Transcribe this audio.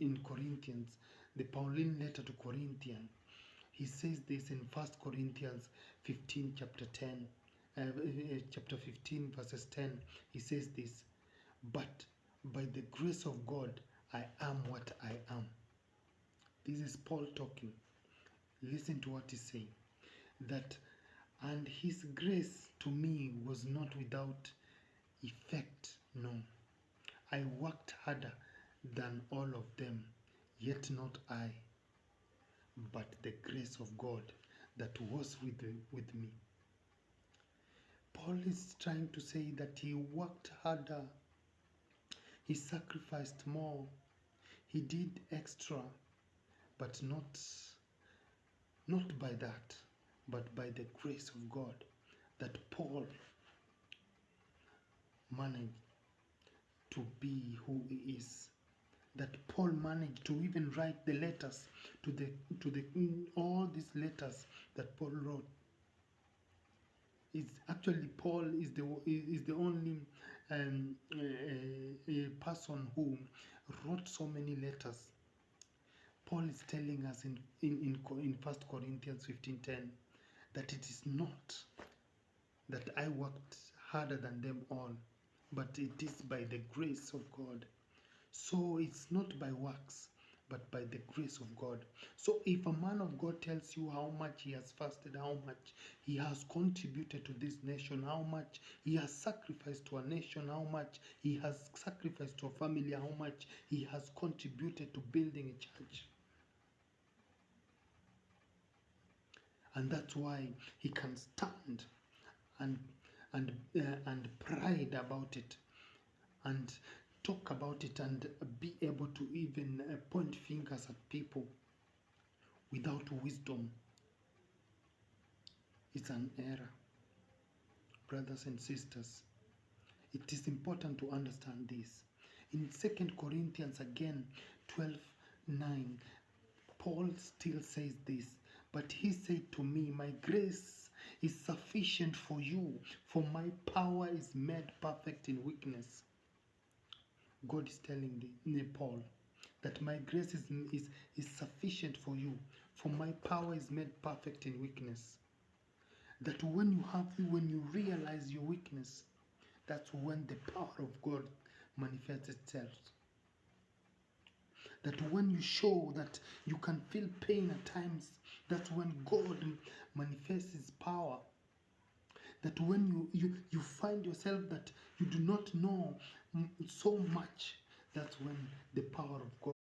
in Corinthians, the Pauline letter to Corinthians. He says this in 1 Corinthians 15, chapter 15, verses 10. He says this, but by the grace of God, I am what I am. This is Paul talking. Listen to what he's saying. That, and his grace to me was not without effect, no. I worked harder than all of them, yet not I, but the grace of God that was with me. Paul is trying to say that he worked harder, he sacrificed more, he did extra, but not by that, but by the grace of God, that Paul managed to be who he is. That Paul managed to even write the letters to the all these letters that Paul wrote. It's actually Paul is the only a person who wrote so many letters. Paul is telling us in 1 Corinthians 15:10 that it is not that I worked harder than them all, but it is by the grace of God. So it's not by works, but by the grace of God. So if a man of God tells you how much he has fasted, how much he has contributed to this nation, how much he has sacrificed to a nation, how much he has sacrificed to a family, how much he has contributed to building a church, and that's why he can stand and pride about it, and talk about it, and be able to even point fingers at people without wisdom. It's an error. Brothers and sisters, it is important to understand this. In 2 Corinthians again 12:9, Paul still says this, but he said to me, my grace is sufficient for you, for my power is made perfect in weakness. God is telling Paul that my grace is sufficient for you, for my power is made perfect in weakness. That when you realize your weakness, that's when the power of God manifests itself. That when you show that you can feel pain at times, that's when God manifests his power. That when you find yourself that you do not know so much, that's when the power of God